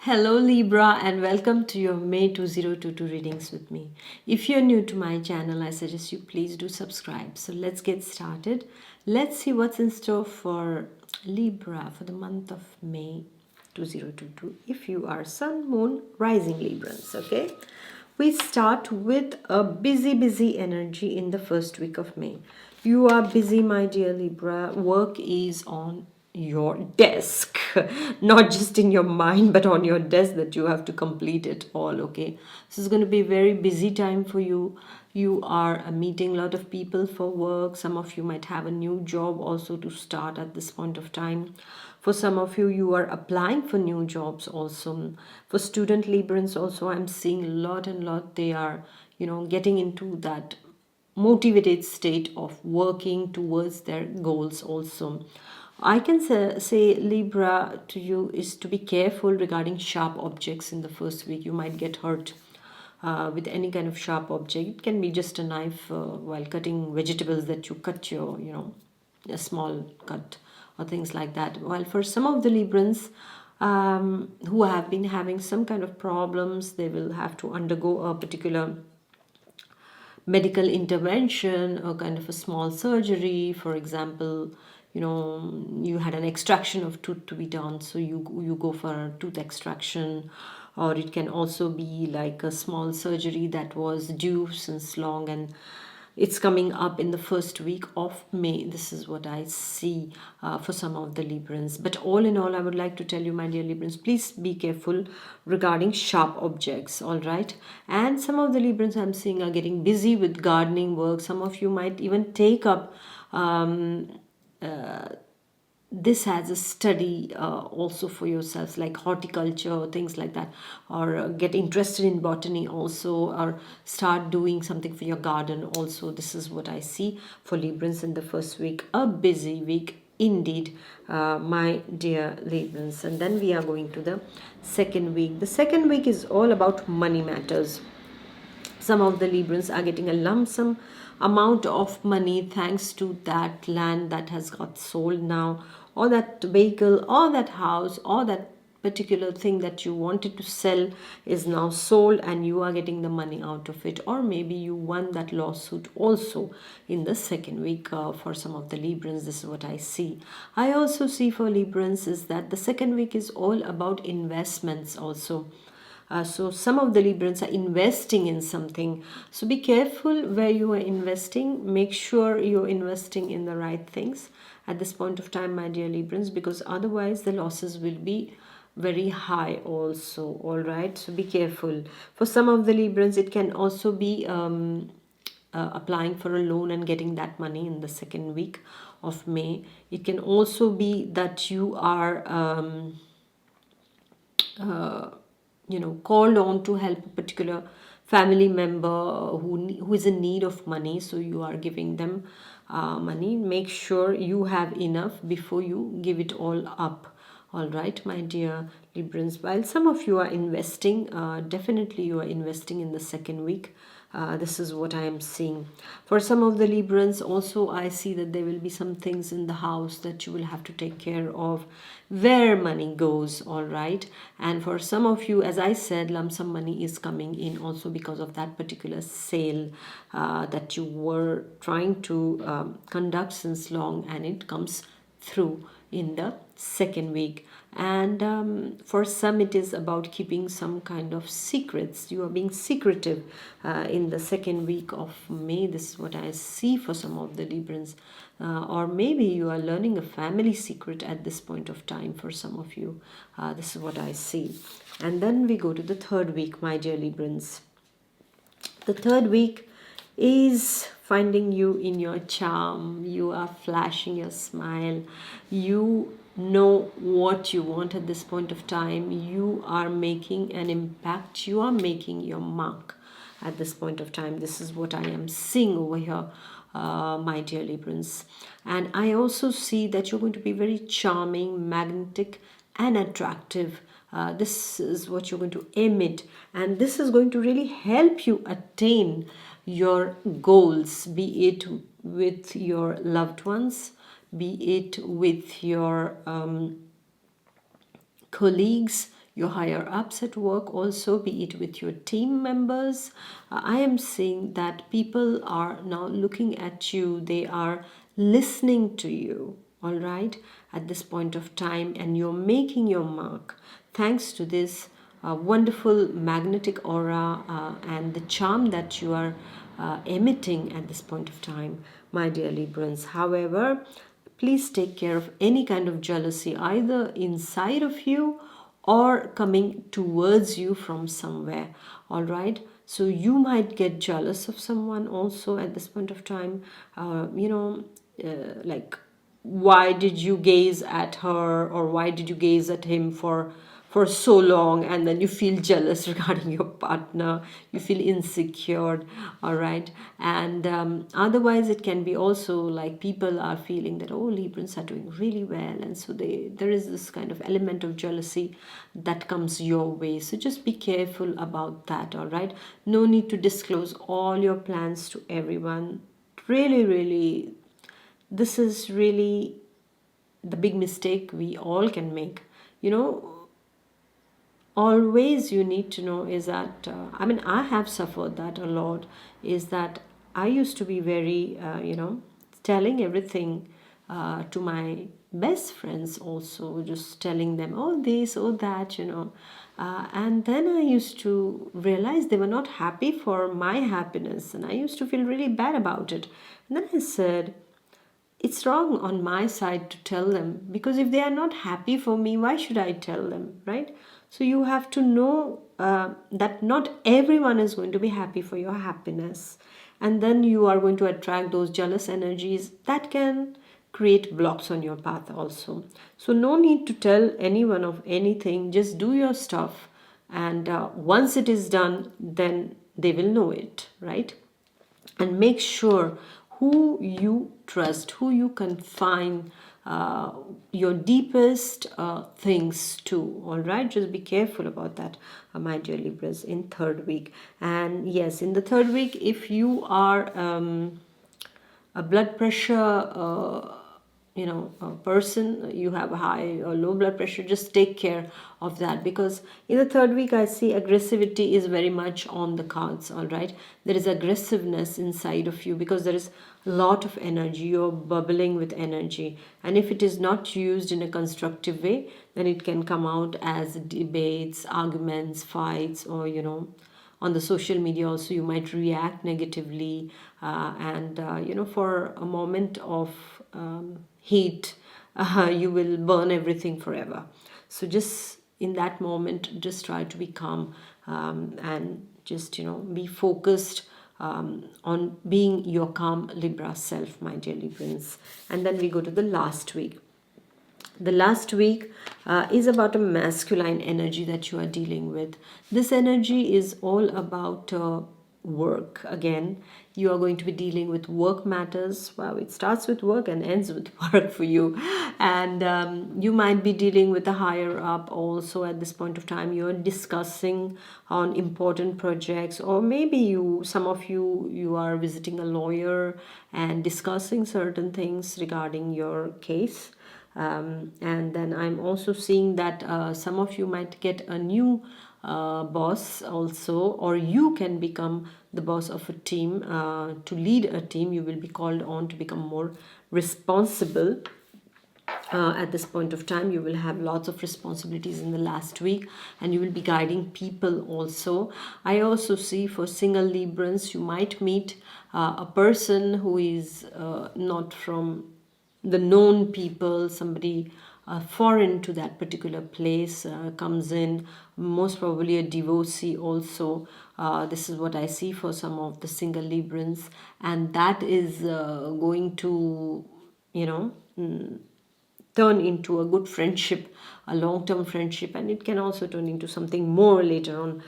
Hello Libra and welcome to your May 2022 readings with me. If you're new to my channel, I suggest you please do subscribe. So let's get started. Let's see what's in store for Libra for the month of May 2022. If you are Sun, Moon, Rising Librans, okay? We start with a busy energy in the first week of May. You are busy, my dear Libra. Work is on your desk, not just in your mind, but on your desk that you have to complete it all, okay? This is going to be a very busy time for you. You are meeting a lot of people for work. Some of you might have a new job also to start at this point of time. For some of you, you are applying for new jobs also. For student Librans also, I'm seeing a lot and lot. They are, getting into that motivated state of working towards their goals also. I can say Libra to you is to be careful regarding sharp objects in the first week. You might get hurt with any kind of sharp object. It can be just a knife while cutting vegetables that you cut your, a small cut or things like that. While for some of the Librans who have been having some kind of problems, they will have to undergo a particular medical intervention or kind of a small surgery. For example, you had an extraction of tooth to be done, so you go for a tooth extraction. Or it can also be like a small surgery that was due since long, and it's coming up in the first week of May. This is what I see for some of the Librans. But all in all, I would like to tell you, my dear Librans, please be careful regarding sharp objects, all right? And some of the Librans I'm seeing are getting busy with gardening work. Some of you might even take up this as a study also for yourselves, like horticulture, things like that, or get interested in botany also, or start doing something for your garden also. This is what I see for Librans in the first week. A busy week indeed, my dear Librans. And then we are going to the second week. The second week is all about money matters. Some of the Librans are getting a lump sum amount of money thanks to that land that has got sold now, or that vehicle, or that house, or that particular thing that you wanted to sell is now sold and you are getting the money out of it. Or maybe you won that lawsuit also in the second week for some of the Librans. This is what I see. I also see for Librans is that the second week is all about investments also. So some of the Librans are investing in something. So be careful where you are investing. Make sure you're investing in the right things at this point of time, my dear Librans, because otherwise the losses will be very high also. All right, so be careful. For some of the Librans, it can also be applying for a loan and getting that money in the second week of May. It can also be that you are called on to help a particular family member who is in need of money, so you are giving them money. Make sure you have enough before you give it all up. All right, my dear Librans, while some of you are investing, definitely you are investing in the second week. This is what I am seeing. For some of the Librans also, I see that there will be some things in the house that you will have to take care of, where money goes, all right? And for some of you, as I said, lump sum money is coming in also because of that particular sale that you were trying to conduct since long, and it comes through in the second week. And for some it is about keeping some kind of secrets. You are being secretive in the second week of May. This is what I see for some of the Librans. Or maybe you are learning a family secret at this point of time for some of you. This is what I see. And then we go to the third week, my dear Librans. The third week is finding you in your charm. You are flashing your smile. You know what you want at this point of time. You are making an impact. You are making your mark at this point of time. This is what I am seeing over here, my dear Librans. And I also see that you're going to be very charming, magnetic, and attractive. This is what you're going to emit, and this is going to really help you attain your goals, be it with your loved ones, be it with your colleagues, your higher ups at work also, be it with your team members. I am seeing that people are now looking at you, they are listening to you, all right, at this point of time, and you're making your mark thanks to this wonderful magnetic aura and the charm that you are emitting at this point of time, my dear Librans. However, please take care of any kind of jealousy either inside of you or coming towards you from somewhere, all right? So you might get jealous of someone also at this point of time, like, why did you gaze at her, or why did you gaze at him for so long, and then you feel jealous regarding your partner, you feel insecure, all right? And otherwise it can be also like people are feeling that, oh, Librans are doing really well, and so there is this kind of element of jealousy that comes your way. So just be careful about that, all right? No need to disclose all your plans to everyone. Really, really, this is really the big mistake we all can make. Always you need to know is that, I have suffered that a lot, is that I used to be very, telling everything to my best friends also, just telling them, oh, this, oh, that, and then I used to realize they were not happy for my happiness, and I used to feel really bad about it. And then I said, it's wrong on my side to tell them, because if they are not happy for me, why should I tell them, right? So you have to know that not everyone is going to be happy for your happiness, and then you are going to attract those jealous energies that can create blocks on your path also. So no need to tell anyone of anything, just do your stuff, and once it is done, then they will know it, right? And make sure who you trust, who you confine your deepest things to, all right? Just be careful about that, my dear Libras, in third week. And yes, in the third week, if you are a blood pressure a person, you have high or low blood pressure, just take care of that, because in the third week I see aggressivity is very much on the cards, all right? There is aggressiveness inside of you because there is a lot of energy, you're bubbling with energy, and if it is not used in a constructive way, then it can come out as debates, arguments, fights, or on the social media also you might react negatively, and for a moment of heat, you will burn everything forever. So just in that moment, just try to be calm, and just be focused on being your calm Libra self, my dear Librans. And then we go to the last week. The last week is about a masculine energy that you are dealing with. This energy is all about work. Again, you are going to be dealing with work matters. Wow, it starts with work and ends with work for you. And you might be dealing with a higher up also at this point of time. You're discussing on important projects, or maybe some of you are visiting a lawyer and discussing certain things regarding your case. And then I'm also seeing that some of you might get a new boss also, or you can become the boss of a team. To lead a team, you will be called on to become more responsible. At this point of time, you will have lots of responsibilities in the last week, and you will be guiding people also. I also see for single Librans, you might meet a person who is not from the known people, somebody foreign to that particular place comes in, most probably a divorcee also. This is what I see for some of the single Librans, and that is going to turn into a good friendship, a long-term friendship, and it can also turn into something more later on.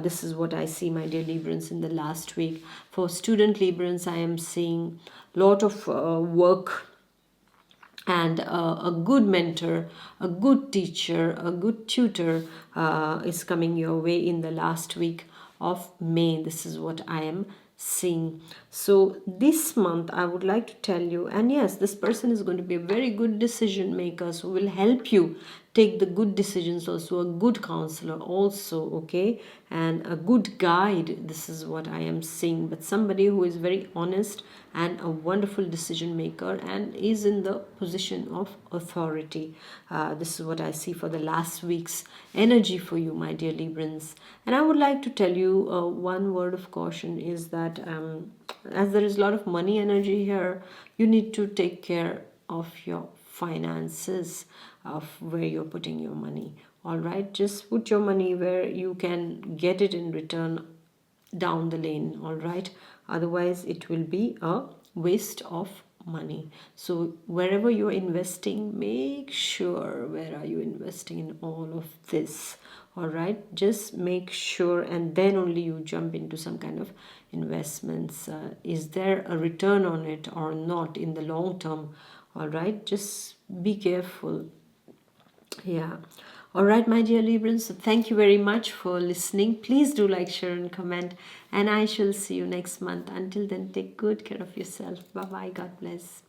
This is what I see, my dear Librans, in the last week. For student Librans, I am seeing a lot of work, and a good mentor, a good teacher, a good tutor is coming your way in the last week of May. This is what I am seeing. So this month I would like to tell you, and yes, this person is going to be a very good decision maker who will help you take the good decisions also, a good counselor also, okay, and a good guide. This is what I am saying. But somebody who is very honest and a wonderful decision maker and is in the position of authority. This is what I see for the last week's energy for you, my dear Librans. And I would like to tell you one word of caution is that as there is a lot of money energy here, you need to take care of your finances, of where you're putting your money. All right, just put your money where you can get it in return down the lane. All right, otherwise it will be a waste of money. So wherever you're investing, make sure where are you investing in all of this. All right, just make sure, and then only you jump into some kind of investments. Is there a return on it or not in the long term? All right, just be careful. Yeah. All right, my dear Librans. So thank you very much for listening. Please do like, share, and comment. And I shall see you next month. Until then, take good care of yourself. Bye bye. God bless.